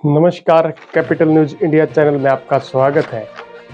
नमस्कार, capital news India channel में आपका स्वागत है।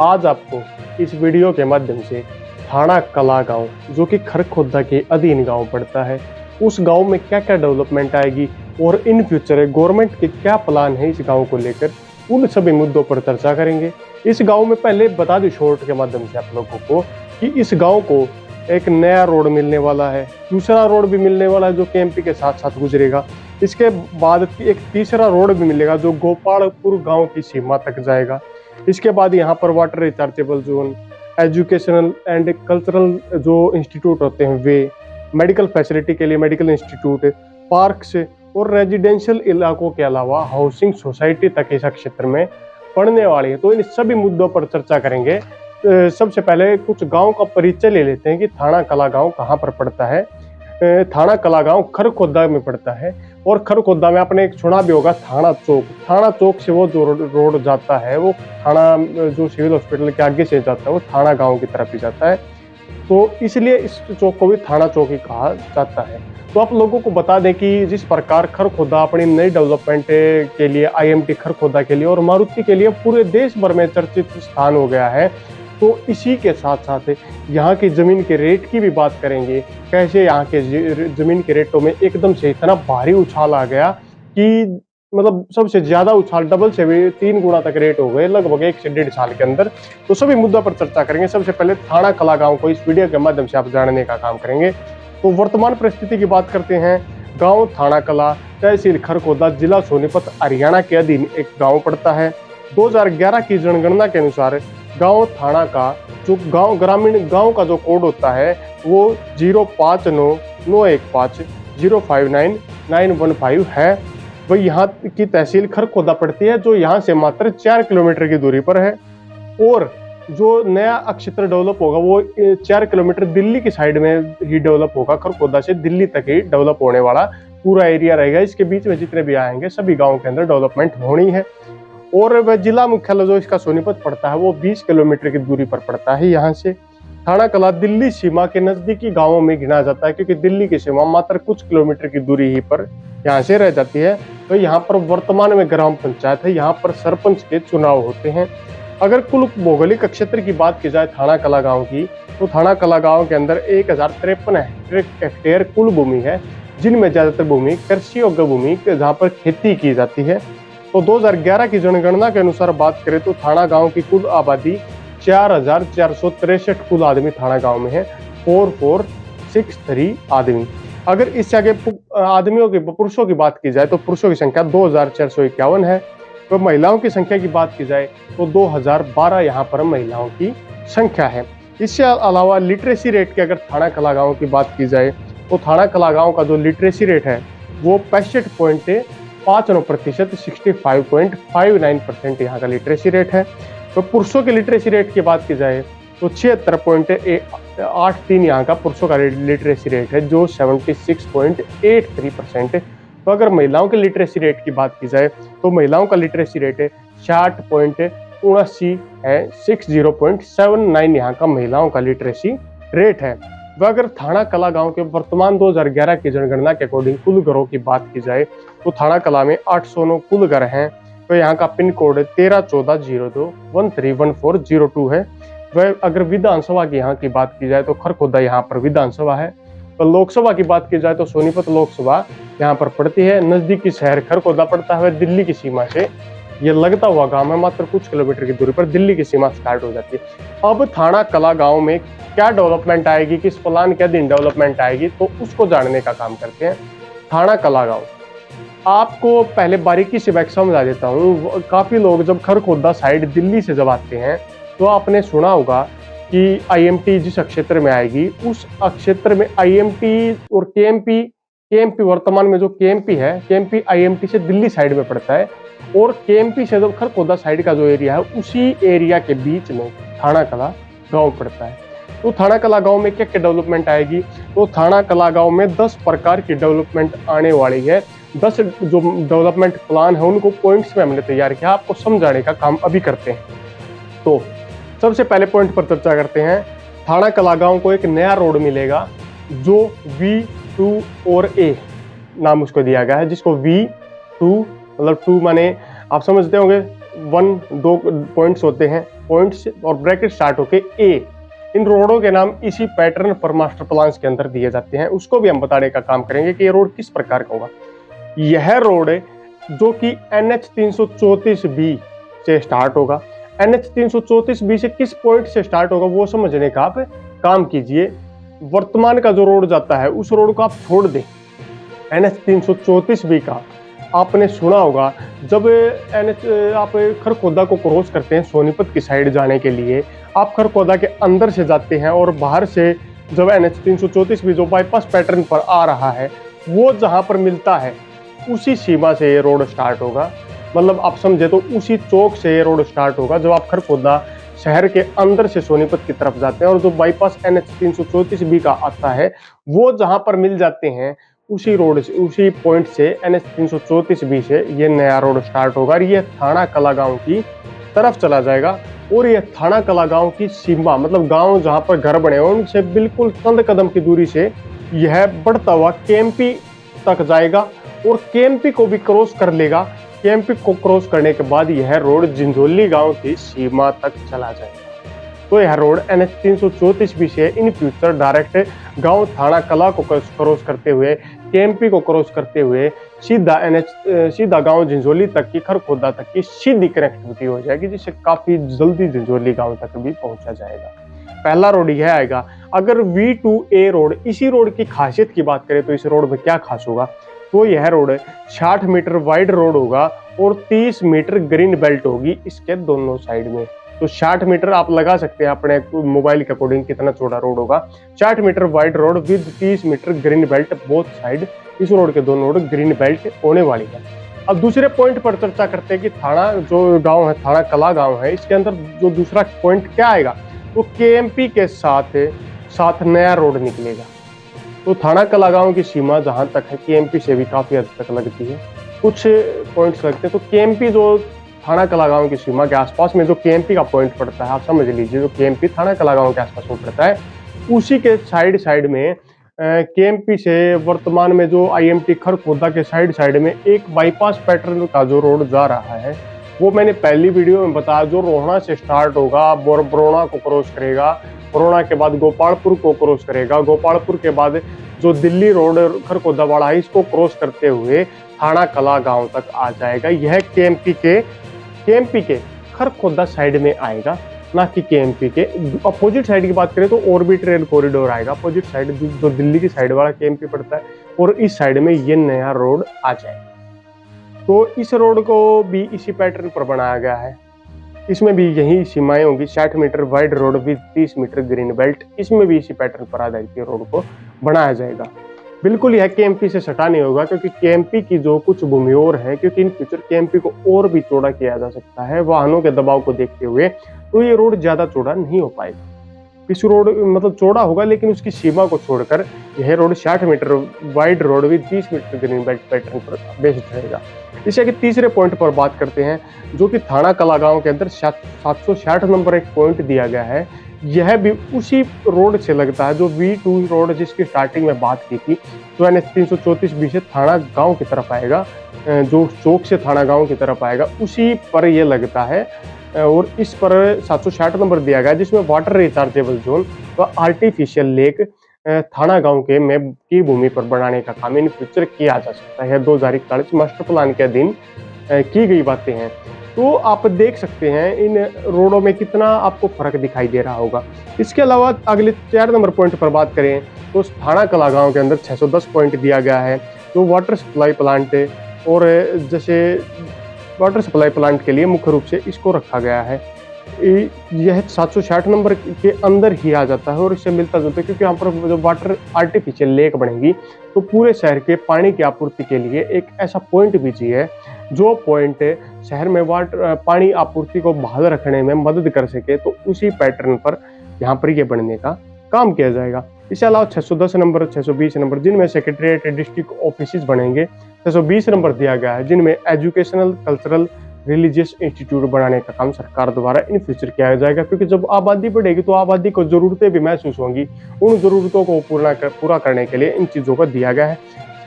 आज आपको इस वीडियो के माध्यम से थाना कला गांव, जो कि खरखोदा के अधीन गांव पड़ता है, उस गांव में क्या क्या डेवलपमेंट आएगी और इन फ्यूचर गवर्नमेंट के क्या प्लान है इस गांव को लेकर, उन सभी मुद्दों पर चर्चा करेंगे। इस गांव में पहले बता दूं शॉर्ट के माध्यम से आप लोगों को कि इस गांव को एक नया रोड मिलने वाला है, दूसरा रोड भी मिलने वाला है जो केएमपी के साथ साथ गुजरेगा। इसके बाद एक तीसरा रोड भी मिलेगा जो गोपालपुर गांव की सीमा तक जाएगा। इसके बाद यहाँ पर water rechargeable zone, educational and cultural जो इंस्टीट्यूट होते हैं वे, मेडिकल फैसिलिटी के लिए मेडिकल इंस्टीट्यूट, पार्क्स और रेजिडेंशियल इलाकों के अलावा हाउसिंग सोसाइटी तक इस क्षेत्र में पड़ने वाली है। तो इन सभी मुद्दों पर चर्चा करेंगे। सबसे पहले कुछ गांव का परिचय ले लेते हैं कि थाना कला गांव कहाँ पर पड़ता है। थाना कला गांव खरखोदा में पड़ता है और खरखोदा में आपने एक सुना भी होगा थाना चौक। थाना चौक से वो जो रोड जाता है वो थाना जो सिविल हॉस्पिटल के आगे से जाता है वो थाना गांव की तरफ ही जाता है, तो इसलिए इस चौक को भी थाना चौक ही कहा जाता है। तो आप लोगों को बता दें कि जिस प्रकार खरखोदा अपनी नई डेवलपमेंट के लिए आईएमटी खरखोदा के लिए और मारुति के लिए पूरे देश भर में चर्चित स्थान हो गया है, तो इसी के साथ साथ यहाँ की ज़मीन के रेट की भी बात करेंगे। कैसे यहाँ के ज़मीन के रेटों में एकदम से इतना भारी उछाल आ गया कि मतलब सबसे ज़्यादा उछाल, डबल से भी 3 गुना तक रेट हो गए लगभग 1 से 1.5 साल के अंदर। तो सभी मुद्दों पर चर्चा करेंगे। सबसे पहले थाना कला गाँव को इस वीडियो के माध्यम से आप जानने का काम करेंगे। तो वर्तमान परिस्थिति की बात करते हैं। गाँव थाना कला, तहसील खरखोदा, जिला सोनीपत, हरियाणा के अधीन एक गाँव पड़ता है। 2011 की जनगणना के अनुसार गांव थाना का जो गांव ग्रामीण गांव का जो कोड होता है वो 059915059915 है। वह यहाँ की तहसील खरखोदा पड़ती है जो यहाँ से मात्र 4 किलोमीटर की दूरी पर है। और जो नया क्षेत्र डेवलप होगा वो 4 किलोमीटर दिल्ली की साइड में ही डेवलप होगा। खरखोदा से दिल्ली तक ही डेवलप होने वाला पूरा एरिया रहेगा। इसके बीच में जितने भी आएंगे सभी गाँव के अंदर डेवलपमेंट होनी है। और वह जिला मुख्यालय जो इसका सोनीपत पड़ता है वो 20 किलोमीटर की दूरी पर पड़ता है। यहाँ से थाना कला दिल्ली सीमा के नजदीकी गांवों में गिना जाता है, क्योंकि दिल्ली की सीमा मात्र कुछ किलोमीटर की दूरी ही पर यहाँ से रह जाती है। तो यहाँ पर वर्तमान में ग्राम पंचायत है, यहाँ पर सरपंच के चुनाव होते हैं। अगर कुल भौगोलिक क्षेत्र की बात की जाए थाना कला गाँव की, तो थाना कला गाँव के अंदर 1053 हेक्टेयर कुल भूमि है, जिनमें ज्यादातर भूमि कृषि योग्य भूमि जहाँ पर खेती की जाती है। तो 2011 की जनगणना के अनुसार बात करें तो थाना गांव की कुल आबादी 4463 कुल आदमी थाना गांव में है, 4463 आदमी। अगर इससे आगे आदमियों के पुरुषों की बात की जाए तो पुरुषों की संख्या 2451 है। तो महिलाओं की संख्या की बात की जाए तो 2012 यहाँ पर महिलाओं की संख्या है। इससे अलावा लिटरेसी रेट की अगर थाना कला गांव की बात की जाए तो थाना कला गांव का जो लिटरेसी रेट है वो 65.59%, 65.59% यहाँ का लिटरेसी रेट है। तो पुरुषों के लिटरेसी रेट की बात की जाए तो 76.83 यहाँ का पुरुषों का लिटरेसी रेट है, जो 76.83%। तो अगर महिलाओं के लिटरेसी रेट की बात की जाए तो महिलाओं का लिटरेसी रेट है 60.79 है, 60.79 यहाँ का महिलाओं का लिटरेसी रेट है। वह अगर थाना कला गांव के वर्तमान 2011 की जनगणना के अकॉर्डिंग कुल घरों की बात की जाए तो थाना कला में 809 कुल घर हैं। तो यहाँ का पिन कोड 131402131402 है। वह अगर विधानसभा की यहाँ की बात की जाए तो खरखोदा यहाँ पर विधानसभा है। तो लोकसभा की बात की जाए तो सोनीपत लोकसभा यहाँ पर पड़ती है। नजदीकी शहर खरखोदा पड़ता है, दिल्ली की सीमा से ये लगता हुआ गांव है, मात्र कुछ किलोमीटर की दूरी पर दिल्ली की सीमा स्टार्ट हो जाती है। अब थाना कला गांव में क्या डेवलपमेंट आएगी, किस प्लान के अधीन डेवलपमेंट आएगी, तो उसको जानने का काम करते हैं। थाना कला गांव आपको पहले बारीकी से मैं समझा देता हूँ। काफी लोग जब खरखोदा साइड दिल्ली से जब आते हैं तो आपने सुना होगा कि आईएमटी जिस क्षेत्र में आएगी उस क्षेत्र में आईएमटी और केएमपी वर्तमान में जो केएमपी है, केएमपी आईएमटी से दिल्ली साइड में पड़ता है। और केएमपी से जब खरखोदा साइड का जो एरिया है उसी एरिया के बीच में थाना कला गांव पड़ता है। तो थाना कला गांव में क्या क्या डेवलपमेंट आएगी, तो थाना कला गांव में 10 प्रकार की डेवलपमेंट आने वाली है। 10 जो डेवलपमेंट प्लान है उनको पॉइंट्स में हमने तैयार किया, आपको समझाने का काम अभी करते हैं। तो सबसे पहले पॉइंट पर चर्चा करते हैं। थाना कला गांव को एक नया रोड मिलेगा जो V2 और A नाम उसको दिया गया है, जिसको V2 मतलब 2 माने आप समझते होंगे 1-2 पॉइंट्स होते हैं, पॉइंट्स और ब्रैकेट स्टार्ट होके ए। इन रोडों के नाम इसी पैटर्न पर मास्टर प्लान्स के अंदर दिए जाते हैं। उसको भी हम बताने का काम करेंगे कि ये रोड किस प्रकार का होगा। यह रोड जो कि NH 334B से स्टार्ट होगा। NH 334B से किस पॉइंट से स्टार्ट होगा वो समझने का आप काम कीजिए। वर्तमान का जो रोड जाता है उस रोड को आप छोड़ दें। NH 334B का आपने सुना होगा, जब आप खरखोदा को क्रॉस करते हैं सोनीपत की साइड जाने के लिए, आप खरखोदा के अंदर से जाते हैं और बाहर से जब NH 334B जो बाईपास पैटर्न पर आ रहा है वो जहां पर मिलता है उसी सीमा से ये रोड स्टार्ट होगा। मतलब आप समझे तो उसी चौक से ये रोड स्टार्ट होगा जब आप खरखोदा शहर के अंदर से सोनीपत की तरफ जाते हैं, और जो बाईपास NH 334B का आता है वो जहां पर मिल जाते हैं उसी रोड से, उसी पॉइंट से NH 334B से ये नया रोड स्टार्ट होगा और ये थाना कला गांव की तरफ चला जाएगा। और ये थाना कला गांव की सीमा, मतलब गांव जहां पर घर बने हुए उनसे बिल्कुल चंद कदम की दूरी से यह बढ़ता हुआ केएमपी तक जाएगा और केएमपी को भी क्रॉस कर लेगा। केएमपी को क्रॉस करने के बाद यह रोड जिंझोली गांव की सीमा तक चला जाएगा। तो यह रोड NH 334B से इन फ्यूचर डायरेक्ट गांव थाना कला को क्रॉस करते हुए, केएमपी को क्रॉस करते हुए सीधा गांव जिंझोली तक की, खरखोदा तक की सीधी कनेक्टिविटी हो जाएगी, जिससे काफी जल्दी जिंझोली गांव तक भी पहुंचा जाएगा। पहला रोड यह आएगा। अगर V2A रोड, इसी रोड की खासियत की बात करें तो इस रोड में क्या खास होगा, तो यह रोड 60 मीटर वाइड रोड होगा और 30 मीटर ग्रीन बेल्ट होगी इसके दोनों साइड में। तो 60 मीटर आप लगा सकते हैं अपने मोबाइल के अकॉर्डिंग कितना चौड़ा रोड होगा। 60 metre wide road with 30 metre green belt, both side इस रोड के दोनों रोड ग्रीन बेल्ट होने वाली है। अब दूसरे पॉइंट पर चर्चा करते हैं कि थाना जो गांव है, थाना कला गांव है, इसके अंदर जो दूसरा पॉइंट क्या आएगा, तो केएमपी के साथ नया रोड निकलेगा। तो थाना कला गांव की सीमा जहां तक है केएमपी से भी काफी हद तक लगती है, कुछ पॉइंट्स लगते हैं। तो केएमपी जो थाना कला गांव की सीमा के आसपास में जो केएमपी का पॉइंट पड़ता है, आप समझ लीजिए जो केएमपी थाना कला गांव के आसपास में पड़ता है, उसी के साइड में केएमपी से वर्तमान में जो IMT खरखोदा के साइड में एक बाईपास पैटर्न का जो रोड जा रहा है, वो मैंने पहली वीडियो में बताया, जो रोहना से स्टार्ट होगा, बरोड़ा को क्रॉस करेगा, बरोड़ा के बाद गोपालपुर को क्रॉस करेगा, गोपालपुर के बाद जो दिल्ली रोड खरखोदा वाला है इसको क्रॉस करते हुए थाना कला गांव तक आ जाएगा। यह केएमपी के खरखोदा साइड में आएगा, ना कि केएमपी के अपोजिट साइड की बात करें तो ऑर्बिट रेल कॉरिडोर आएगा। अपोजिट साइड जो दिल्ली की साइड वाला केएमपी पड़ता है, और इस साइड में ये नया रोड आ जाएगा। तो इस रोड को भी इसी पैटर्न पर बनाया गया है। इसमें भी यही सीमाएं होंगी, 60 metre wide road with 30 metre green belt, इसमें भी इसी पैटर्न पर आधारित रोड को बनाया जाएगा। बिल्कुल यह केएमपी से सटा नहीं होगा, क्योंकि केएमपी की जो कुछ भूमि और है, क्योंकि इन फ्यूचर केएमपी को और भी चौड़ा किया जा सकता है वाहनों के दबाव को देखते हुए, तो ये रोड ज्यादा चौड़ा नहीं हो पाएगा। इस रोड मतलब चौड़ा होगा, लेकिन उसकी सीमा को छोड़कर यह road 60 metre wide road with 30 metre green belt pattern पर बेस्ड रहेगा। इसे कि तीसरे पॉइंट पर बात करते हैं, जो कि थाना कला गांव के अंदर 760 नंबर एक पॉइंट दिया गया है। यह भी उसी रोड से लगता है जो V2 रोड जिसकी स्टार्टिंग में बात की थी, तो NH 334B से थाना गांव की तरफ आएगा, जो चौक से थाना गांव की तरफ आएगा, उसी पर यह लगता है। और इस पर 760 नंबर दिया गया, जिसमें वाटर रिचार्जेबल जोन व आर्टिफिशियल लेक थाना गांव के में की भूमि पर बनाने का काम इन फ्यूचर किया जा सकता है। 2041 मास्टर प्लान के अधीन की गई बातें हैं। तो आप देख सकते हैं इन रोडों में कितना आपको फर्क दिखाई दे रहा होगा। इसके अलावा अगले 4 नंबर पॉइंट पर बात करें तो थाना कला गांव के अंदर 610 पॉइंट दिया गया है, जो वाटर सप्लाई प्लांट और जैसे वाटर सप्लाई प्लांट के लिए मुख्य रूप से इसको रखा गया है। यह 760 नंबर के अंदर ही आ जाता है और इससे मिलता जुलता है, क्योंकि यहाँ पर जो वाटर आर्टिफिशियल लेक बनेगी तो पूरे शहर के पानी की आपूर्ति के लिए एक ऐसा पॉइंट भी चाहिए जो पॉइंट शहर में वाटर पानी आपूर्ति को बहाल रखने में मदद कर सके। तो उसी पैटर्न पर यहाँ पर ये बनने का काम किया जाएगा। इसके अलावा 610 नंबर, 620 नंबर जिनमें सेक्रेटरीट डिस्ट्रिक्ट ऑफिस बनेंगे, 620 नंबर दिया गया है जिनमें एजुकेशनल, कल्चरल, रिलीजियस इंस्टीट्यूट बनाने का काम सरकार द्वारा इन फ्यूचर किया जाएगा। क्योंकि जब आबादी बढ़ेगी तो आबादी को जरूरतें भी महसूस होंगी, उन जरूरतों को पूरा करने के लिए इन चीज़ों का दिया गया है।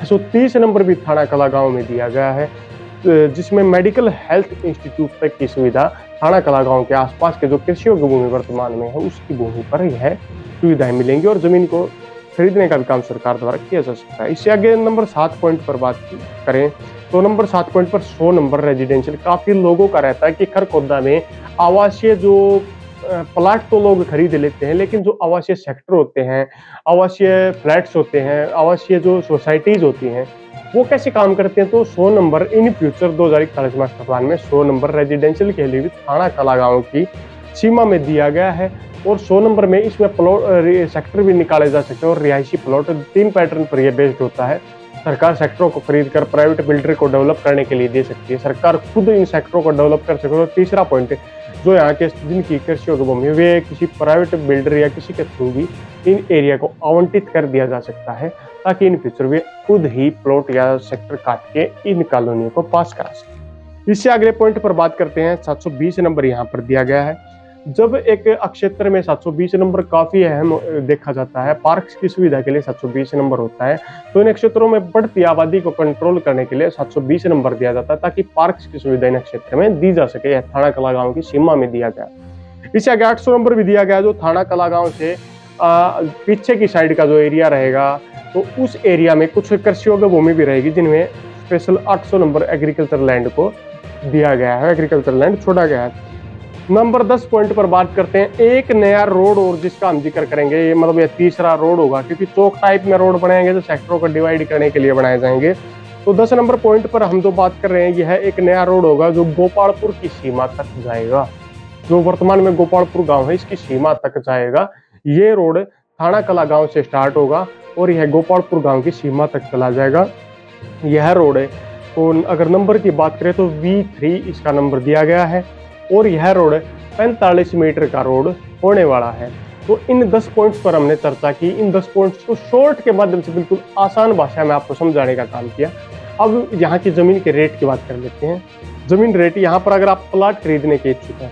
630 नंबर भी थाना कला गांव में दिया गया है। जिसमें मेडिकल हेल्थ इंस्टीट्यूट तक की सुविधा थाना कला गांव के आसपास के जो कृषि योग्य भूमि वर्तमान में है उसकी भूमि पर यह सुविधाएं मिलेंगी और जमीन को खरीदने का भी काम सरकार द्वारा किया जा सकता है। इससे आगे नंबर 7 पॉइंट पर बात करें तो नंबर 7 पॉइंट पर 100 नंबर रेजिडेंशियल काफी लोगों का रहता है कि खरखोदा में आवासीय जो प्लाट तो लोग खरीद लेते हैं, लेकिन जो आवासीय सेक्टर होते हैं, आवासीय फ्लैट्स होते हैं, आवासीय जो सोसाइटीज होती हैं वो कैसे काम करते हैं। तो 100 number in future 2041 master plan में 100 नंबर रेजिडेंशियल के लिए भी थाना कला गांव की सीमा में दिया गया है और 100 नंबर में इसमें प्लॉट सेक्टर भी निकाले जा सकते हैं और रिहायशी प्लॉट 3 पैटर्न पर यह बेस्ड होता है। सरकार सेक्टरों को खरीद कर प्राइवेट बिल्डर को डेवलप करने के लिए दे सकती है, सरकार खुद इन सेक्टरों को डेवलप कर सकती है। और तीसरा पॉइंट जो यहाँ के जिनकी कृषि योग्य भूमि वे किसी प्राइवेट बिल्डर या किसी के थ्रू भी इन एरिया को आवंटित कर दिया जा सकता है ताकि इन फ्यूचर वे खुद ही प्लॉट या सेक्टर काट के इन कॉलोनियों को पास करा सके। इससे अगले पॉइंट पर बात करते हैं। 720 नंबर यहाँ पर दिया गया है। जब एक क्षेत्र में 720 नंबर काफी अहम देखा जाता है, पार्क्स की सुविधा के लिए 720 नंबर होता है, तो इन क्षेत्रों में बढ़ती आबादी को कंट्रोल करने के लिए 720 नंबर दिया जाता है ताकि पार्क्स की सुविधा इन क्षेत्र में दी जा सके। यह थाना कला गांव की सीमा में दिया गया। इससे आगे 800 नंबर भी दिया गया जो थाना कला गांव से पीछे की साइड का जो एरिया रहेगा तो उस एरिया में कुछ कृषि योग्य भूमि भी रहेगी जिनमें स्पेशल 800 नंबर एग्रीकल्चर लैंड को दिया गया है, एग्रीकल्चर लैंड छोड़ा गया है। नंबर 10 पॉइंट पर बात करते हैं। एक नया रोड और जिसका हम जिक्र करेंगे, ये मतलब ये तीसरा रोड होगा क्योंकि चौक टाइप में रोड बनाएंगे जो सेक्टरों को डिवाइड करने के लिए बनाए जाएंगे। तो 10 नंबर पॉइंट पर हम जो बात कर रहे हैं यह एक नया रोड होगा जो गोपालपुर की सीमा तक जाएगा। जो वर्तमान में गोपालपुर गांव है इसकी सीमा तक जाएगा। ये रोड थाना कला गांव से स्टार्ट होगा और यह गोपालपुर गांव की सीमा तक चला जाएगा। यह रोड है तो अगर नंबर की बात करें तो V3 इसका नंबर दिया गया है और यह रोड 45 मीटर का रोड होने वाला है। तो इन 10 पॉइंट्स पर हमने चर्चा की। इन 10 पॉइंट्स को शॉर्ट के माध्यम से बिल्कुल आसान भाषा में आपको समझाने का काम किया। अब यहाँ की जमीन के रेट की बात कर लेते हैं। जमीन रेट यहाँ पर अगर आप प्लाट खरीदने के इच्छुक हैं,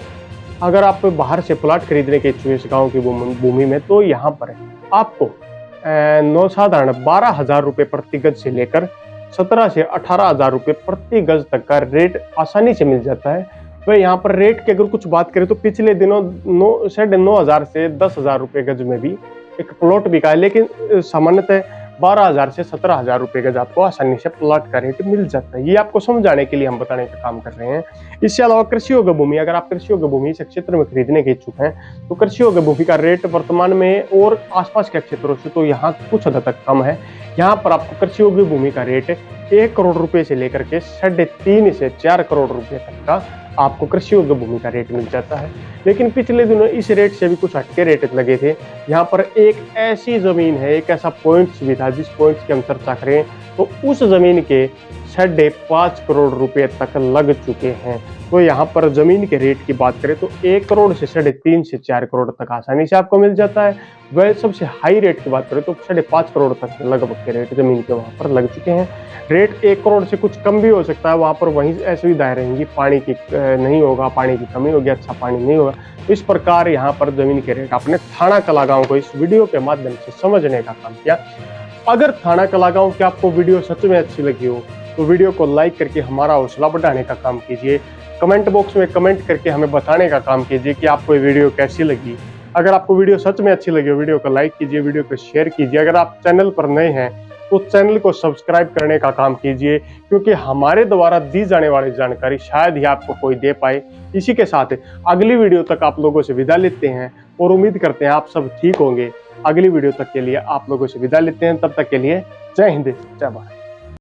अगर आप बाहर से प्लाट खरीदने के इच्छुक हैं इस गाँव की भूमि में, तो यहाँ पर आपको साधारण 12,000 रुपये प्रति गज से लेकर 17 से 18,000 रुपये प्रति गज तक का रेट आसानी से मिल जाता है। तो यहाँ पर रेट की अगर कुछ बात करें तो पिछले दिनों 9,500 से 10,000 रुपये गज में भी एक प्लॉट बिका है, लेकिन सामान्यतः 12,000 से 17,000 रुपये गज आपको आसानी से प्लॉट का रेट मिल जाता है। ये आपको समझाने के लिए हम बताने का काम कर रहे हैं। इसके अलावा कृषि योग्य भूमि, अगर आप कृषि योग्य भूमि इस क्षेत्र में खरीदने के इच्छुक हैं तो कृषि योग्य भूमि का रेट वर्तमान में और आसपास के क्षेत्रों से तो यहाँ कुछ हद तक कम है। यहाँ पर आपको कृषि योग्य भूमि का रेट 1 करोड़ रुपए से लेकर के 3.5 से 4 करोड़ रुपए तक का आपको कृषि योग्य भूमि का रेट मिल जाता है। लेकिन पिछले दिनों इस रेट से भी कुछ हटके रेट लगे थे। यहाँ पर एक ऐसी जमीन है, एक ऐसा पॉइंट्स भी था जिस पॉइंट्स की हम चर्चा करें तो उस जमीन के 5.5 करोड़ रुपए तक लग चुके हैं। तो यहाँ पर जमीन के रेट की बात करें तो 1 करोड़ से 3.5 से 4 करोड़ तक आसानी से आपको मिल जाता है। वह सबसे हाई रेट की बात करें तो 5.5 करोड़ तक लगभग के रेट जमीन के वहाँ पर लग चुके हैं। रेट 1 करोड़ से कुछ कम भी हो सकता है, वहाँ पर वहीं असुविधाएं रहेंगी, पानी की नहीं होगा, पानी की कमी होगी, अच्छा पानी नहीं होगा। तो इस प्रकार यहाँ पर जमीन के रेट आपने थाना कला गाँव को इस वीडियो के माध्यम से समझने का काम किया। अगर थाना कला गाँव की आपको वीडियो सच में अच्छी लगी हो तो वीडियो को लाइक करके हमारा हौसला बढ़ाने का काम कीजिए। कमेंट बॉक्स में कमेंट करके हमें बताने का काम कीजिए कि आपको ये वीडियो कैसी लगी। अगर आपको वीडियो सच में अच्छी लगी हो वीडियो को लाइक कीजिए, वीडियो को शेयर कीजिए। अगर आप चैनल पर नए हैं तो चैनल को सब्सक्राइब करने का काम कीजिए, क्योंकि हमारे द्वारा दी जाने वाली जानकारी शायद ही आपको कोई दे पाए। इसी के साथ अगली वीडियो तक आप लोगों से विदा लेते हैं और उम्मीद करते हैं आप सब ठीक होंगे। अगली वीडियो तक के लिए आप लोगों से विदा लेते हैं, तब तक के लिए जय हिंद, जय भारत।